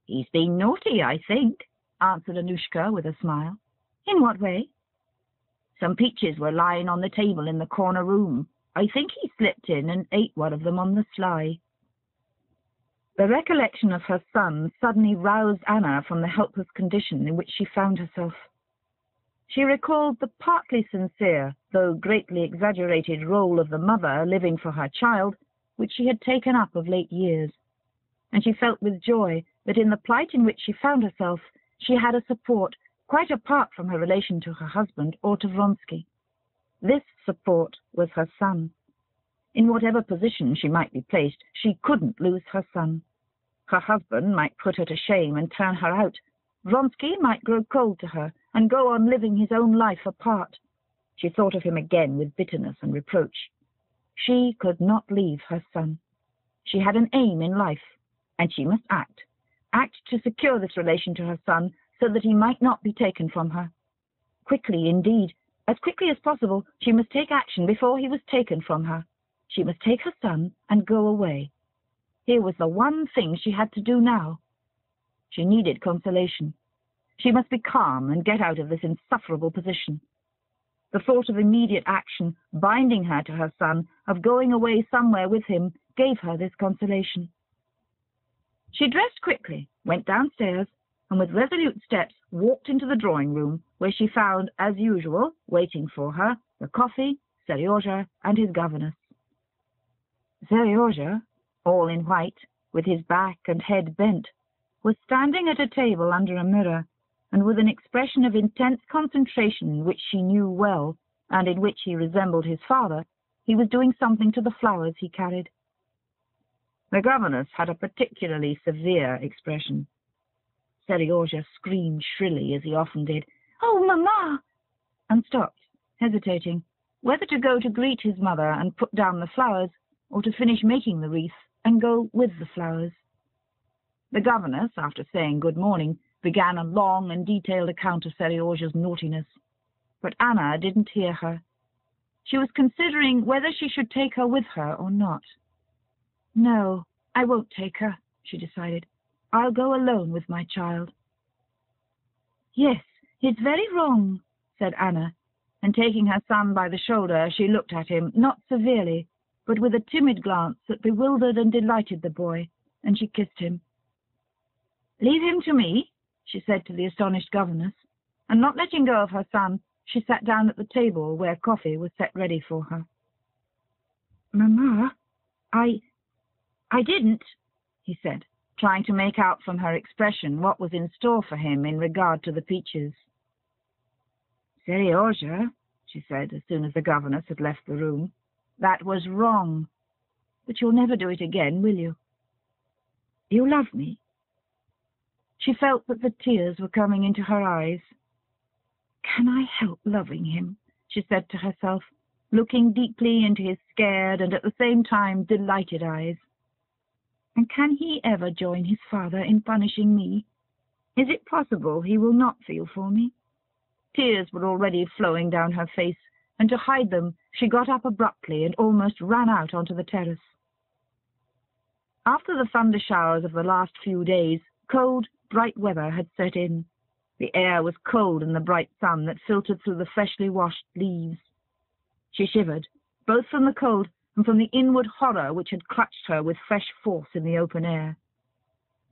"He's been naughty, I think," answered Annushka with a smile. "In what way?" "Some peaches were lying on the table in the corner room. I think he slipped in and ate one of them on the sly." The recollection of her son suddenly roused Anna from the helpless condition in which she found herself. She recalled the partly sincere, though greatly exaggerated, role of the mother living for her child, which she had taken up of late years, and she felt with joy that in the plight in which she found herself she had a support quite apart from her relation to her husband or to Vronsky. This support was her son. In whatever position she might be placed, she couldn't lose her son. Her husband might put her to shame and turn her out. Vronsky might grow cold to her and go on living his own life apart. She thought of him again with bitterness and reproach. She could not leave her son. She had an aim in life, and she must act to secure this relation to her son so that he might not be taken from her. Quickly, indeed, as quickly as possible, she must take action before he was taken from her. She must take her son and go away. Here was the one thing she had to do now. She needed consolation. She must be calm and get out of this insufferable position. The thought of immediate action, binding her to her son, of going away somewhere with him, gave her this consolation. She dressed quickly, went downstairs, and with resolute steps walked into the drawing-room, where she found, as usual, waiting for her, the coffee, Seryozha, and his governess. Seryozha, all in white, with his back and head bent, was standing at a table under a mirror, and with an expression of intense concentration which she knew well, and in which he resembled his father, he was doing something to the flowers he carried. The governess had a particularly severe expression. Seryozha screamed shrilly, as he often did, "Oh, Mamma!" and stopped, hesitating, whether to go to greet his mother and put down the flowers, or to finish making the wreath and go with the flowers. The governess, after saying good morning, began a long and detailed account of Seryozha's naughtiness, but Anna didn't hear her. She was considering whether she should take her with her or not. "No, I won't take her," she decided. "I'll go alone with my child." "Yes, it's very wrong," said Anna, and taking her son by the shoulder, she looked at him, not severely, but with a timid glance that bewildered and delighted the boy, and she kissed him. "Leave him to me," she said to the astonished governess, and not letting go of her son, she sat down at the table where coffee was set ready for her. "Mamma, I didn't," he said, trying to make out from her expression what was in store for him in regard to the peaches. "Seryozha," she said as soon as the governess had left the room, "that was wrong. But you'll never do it again, will you? You love me?" She felt that the tears were coming into her eyes. "Can I help loving him?" she said to herself, looking deeply into his scared and at the same time delighted eyes. "And can he ever join his father in punishing me? Is it possible he will not feel for me?" Tears were already flowing down her face, and to hide them she got up abruptly and almost ran out onto the terrace. After the thunder showers of the last few days, cold, bright weather had set in. The air was cold in the bright sun that filtered through the freshly washed leaves. She shivered, both from the cold and from the inward horror which had clutched her with fresh force in the open air.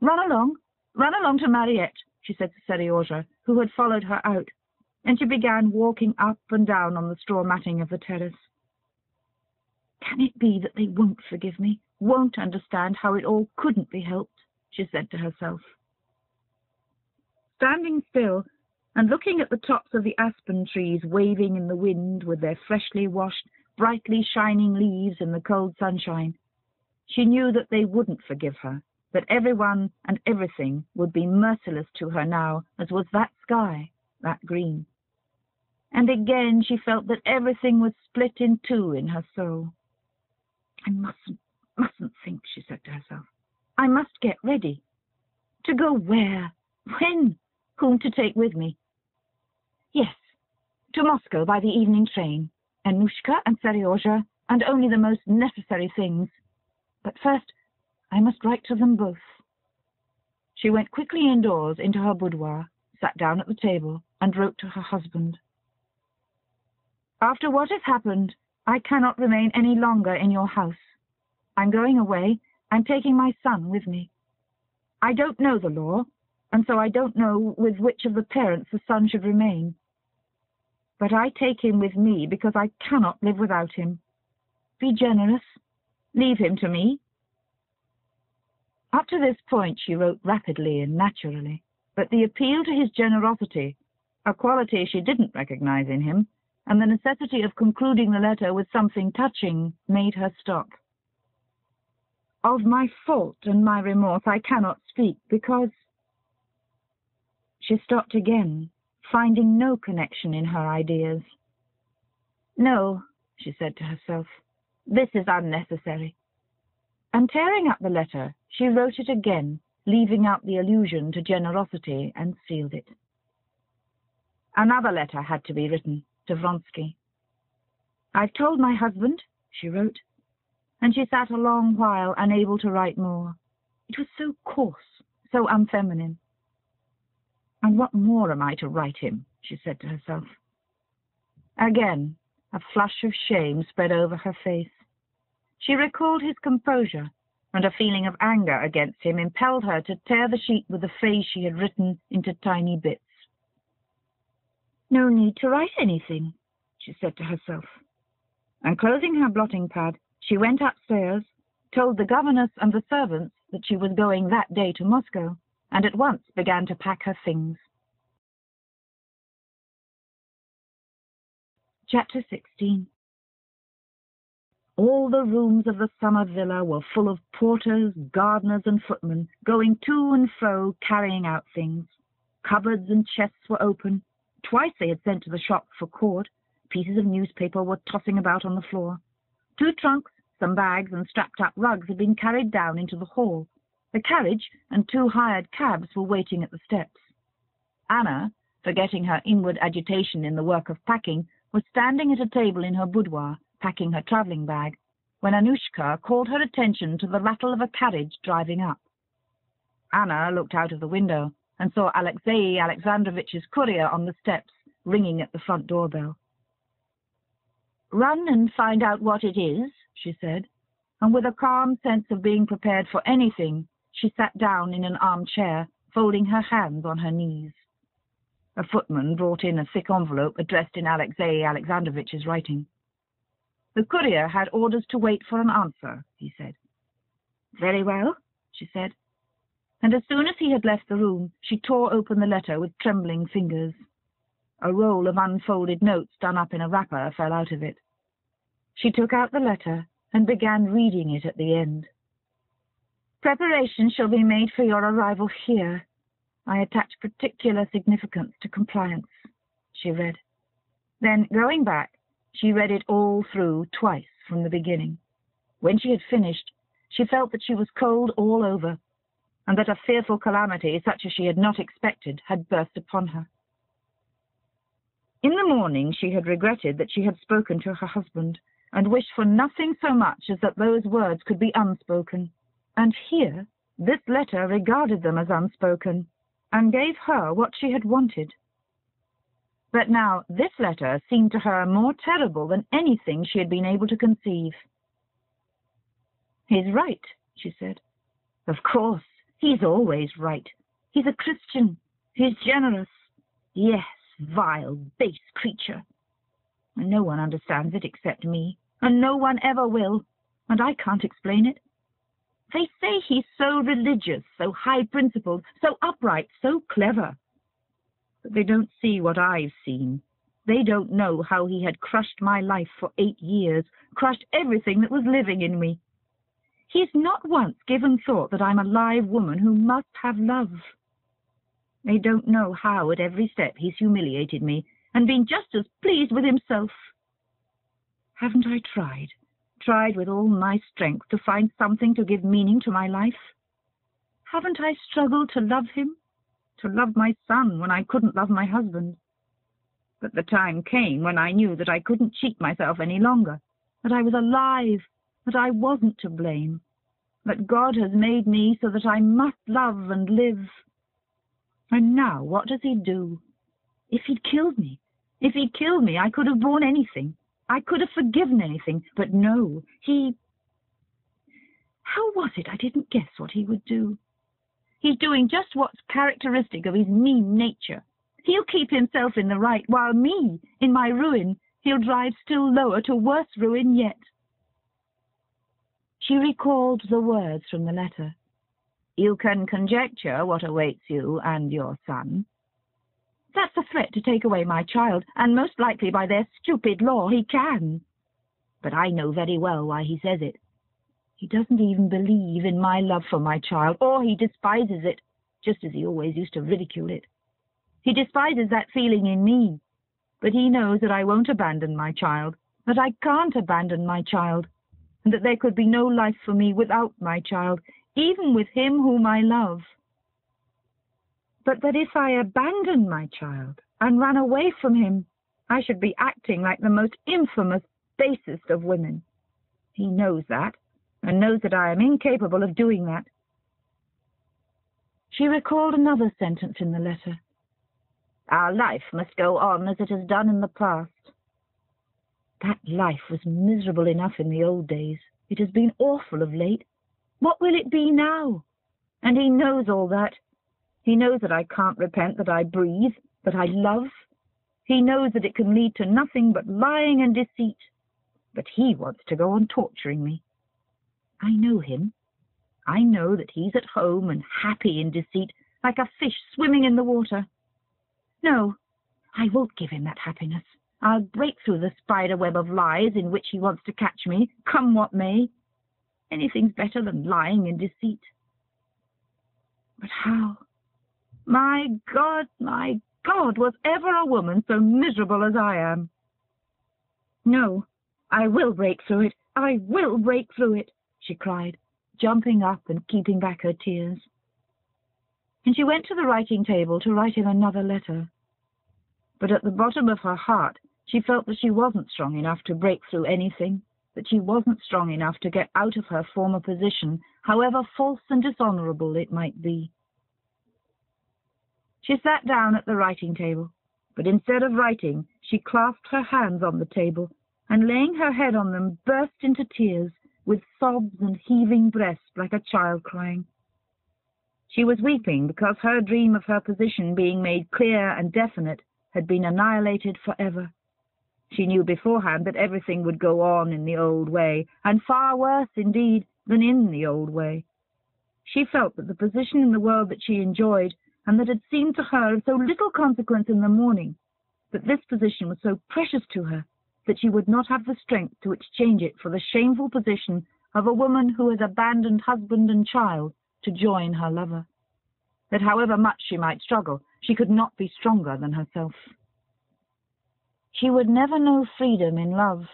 Run along to Mariette," she said to Seryozha, who had followed her out, and she began walking up and down on the straw matting of the terrace. "Can it be that they won't forgive me, won't understand how it all couldn't be helped?" she said to herself. Standing still and looking at the tops of the aspen trees waving in the wind with their freshly washed, brightly shining leaves in the cold sunshine, she knew that they wouldn't forgive her, that everyone and everything would be merciless to her now, as was that sky, that green. And again she felt that everything was split in two in her soul. "I mustn't think," she said to herself. "I must get ready. To go where? When? Whom to take with me? Yes, to Moscow by the evening train. Annushka and Seryozha, and only the most necessary things. But first I must write to them both." She went quickly indoors into her boudoir, sat down at the table, and wrote to her husband. After what has happened, I cannot remain any longer in your house. I'm going away. I'm taking my son with me. I don't know the law, and so I don't know with which of the parents the son should remain. But I take him with me because I cannot live without him. Be generous. Leave him to me. Up to this point she wrote rapidly and naturally, but the appeal to his generosity, a quality she didn't recognize in him, and the necessity of concluding the letter with something touching made her stop. Of my fault and my remorse I cannot speak, because... She stopped again, finding no connection in her ideas. No, she said to herself, this is unnecessary. And tearing up the letter, she wrote it again, leaving out the allusion to generosity, and sealed it. Another letter had to be written to Vronsky. I've told my husband, she wrote, and she sat a long while unable to write more. It was so coarse, so unfeminine. And what more am I to write him, she said to herself. Again, a flush of shame spread over her face. She recalled his composure, and a feeling of anger against him impelled her to tear the sheet with the phrase she had written into tiny bits. No need to write anything, she said to herself. And closing her blotting pad, she went upstairs, told the governess and the servants that she was going that day to Moscow, and at once began to pack her things. Chapter 16. All the rooms of the summer villa were full of porters, gardeners, and footmen, going to and fro, carrying out things. Cupboards and chests were open. Twice they had sent to the shop for cord. Pieces of newspaper were tossing about on the floor. 2 trunks, some bags, and strapped-up rugs had been carried down into the hall. The carriage and 2 hired cabs were waiting at the steps. Anna, forgetting her inward agitation in the work of packing, was standing at a table in her boudoir, packing her travelling bag, when Annushka called her attention to the rattle of a carriage driving up. Anna looked out of the window and saw Alexey Alexandrovitch's courier on the steps, ringing at the front doorbell. "Run and find out what it is," she said, and with a calm sense of being prepared for anything, she sat down in an armchair, folding her hands on her knees. A footman brought in a thick envelope addressed in Alexey Alexandrovitch's writing. The courier had orders to wait for an answer, he said. "Very well," she said, and as soon as he had left the room, she tore open the letter with trembling fingers. A roll of unfolded notes done up in a wrapper fell out of it. She took out the letter and began reading it at the end. "Preparations shall be made for your arrival here. I attach particular significance to compliance," she read. Then, going back, she read it all through twice from the beginning. When she had finished, she felt that she was cold all over, and that a fearful calamity, such as she had not expected, had burst upon her. In the morning she had regretted that she had spoken to her husband, and wished for nothing so much as that those words could be unspoken. And here, this letter regarded them as unspoken, and gave her what she had wanted. But now this letter seemed to her more terrible than anything she had been able to conceive. "He's right," she said. "Of course, he's always right. He's a Christian. He's generous. Yes, vile, base creature. And no one understands it except me, and no one ever will, and I can't explain it. They say he's so religious, so high-principled, so upright, so clever. But they don't see what I've seen. They don't know how he had crushed my life for 8 years, crushed everything that was living in me. He's not once given thought that I'm a live woman who must have love. They don't know how at every step he's humiliated me and been just as pleased with himself. Haven't I tried with all my strength to find something to give meaning to my life? Haven't I struggled to love him, to love my son when I couldn't love my husband? But the time came when I knew that I couldn't cheat myself any longer, that I was alive, that I wasn't to blame, that God has made me so that I must love and live. And now what does he do? If he'd killed me, I could have borne anything. I could have forgiven anything, but no, he... How was it I didn't guess what he would do? He's doing just what's characteristic of his mean nature. He'll keep himself in the right, while me, in my ruin, he'll drive still lower to worse ruin yet. She recalled the words from the letter. You can conjecture what awaits you and your son. That's a threat to take away my child, and most likely by their stupid law he can. But I know very well why he says it. He doesn't even believe in my love for my child, or he despises it, just as he always used to ridicule it. He despises that feeling in me, but he knows that I won't abandon my child, that I can't abandon my child, and that there could be no life for me without my child, even with him whom I love. But that if I abandoned my child and ran away from him, I should be acting like the most infamous, basest of women. He knows that, and knows that I am incapable of doing that. She recalled another sentence in the letter. Our life must go on as it has done in the past. That life was miserable enough in the old days. It has been awful of late. What will it be now? And he knows all that. He knows that I can't repent that I breathe, that I love. He knows that it can lead to nothing but lying and deceit. But he wants to go on torturing me. I know him. I know that he's at home and happy in deceit, like a fish swimming in the water. No, I won't give him that happiness. I'll break through the spider web of lies in which he wants to catch me, come what may. Anything's better than lying and deceit. But how? My God, was ever a woman so miserable as I am? No, I will break through it. I will break through it, she cried, jumping up and keeping back her tears. And she went to the writing table to write him another letter. But at the bottom of her heart, she felt that she wasn't strong enough to break through anything, that she wasn't strong enough to get out of her former position, however false and dishonourable it might be. She sat down at the writing table, but instead of writing, she clasped her hands on the table, and laying her head on them, burst into tears, with sobs and heaving breast like a child crying. She was weeping because her dream of her position being made clear and definite had been annihilated forever. She knew beforehand that everything would go on in the old way, and far worse, indeed, than in the old way. She felt that the position in the world that she enjoyed, and that had seemed to her of so little consequence in the morning, that this position was so precious to her, that she would not have the strength to exchange it for the shameful position of a woman who has abandoned husband and child to join her lover. That however much she might struggle, she could not be stronger than herself. She would never know freedom in love,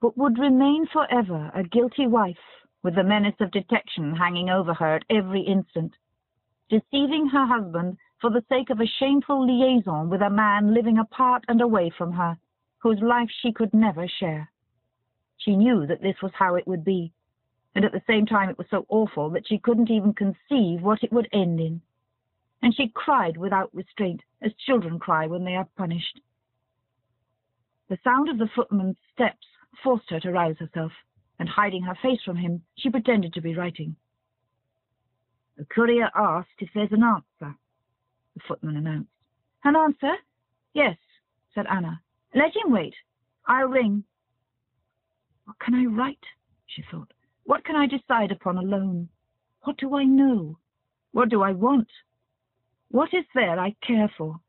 but would remain forever a guilty wife, with the menace of detection hanging over her at every instant, deceiving her husband for the sake of a shameful liaison with a man living apart and away from her, whose life she could never share. She knew that this was how it would be, and at the same time it was so awful that she couldn't even conceive what it would end in. And she cried without restraint, as children cry when they are punished. The sound of the footman's steps forced her to rouse herself, and hiding her face from him, she pretended to be writing. The courier asked if there's an answer, the footman announced. An answer? Yes, said Anna. Let him wait. I'll ring. What can I write? She thought. What can I decide upon alone? What do I know? What do I want? What is there I care for?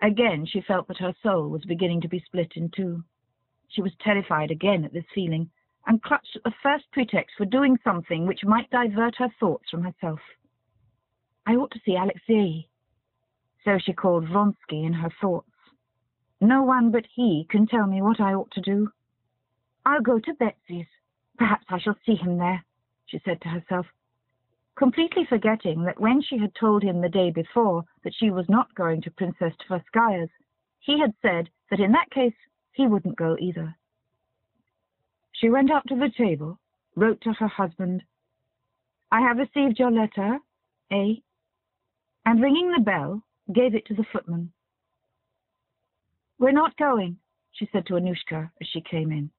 Again she felt that her soul was beginning to be split in two. She was terrified again at this feeling, and clutched at the first pretext for doing something which might divert her thoughts from herself. I ought to see Alexei. So she called Vronsky in her thoughts. No one but he can tell me what I ought to do. I'll go to Betsy's. Perhaps I shall see him there, she said to herself, completely forgetting that when she had told him the day before that she was not going to Princess Tverskaya's, he had said that in that case he wouldn't go either. She went up to the table, wrote to her husband, I have received your letter, A. And ringing the bell, gave it to the footman. We're not going, she said to Annushka as she came in.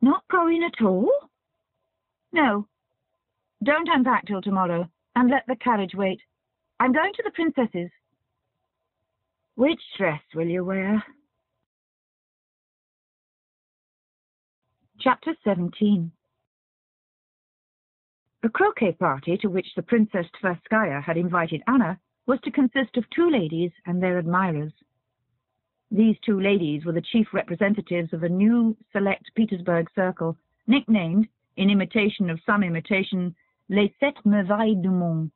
Not going at all? No. Don't unpack till tomorrow, and let the carriage wait. I'm going to the princess's. Which dress will you wear? Chapter 17. The croquet party to which the Princess Tverskaya had invited Anna was to consist of 2 ladies and their admirers. These 2 ladies were the chief representatives of a new select Petersburg circle, nicknamed, in imitation of some imitation, Les Sept Merveilles du Monde.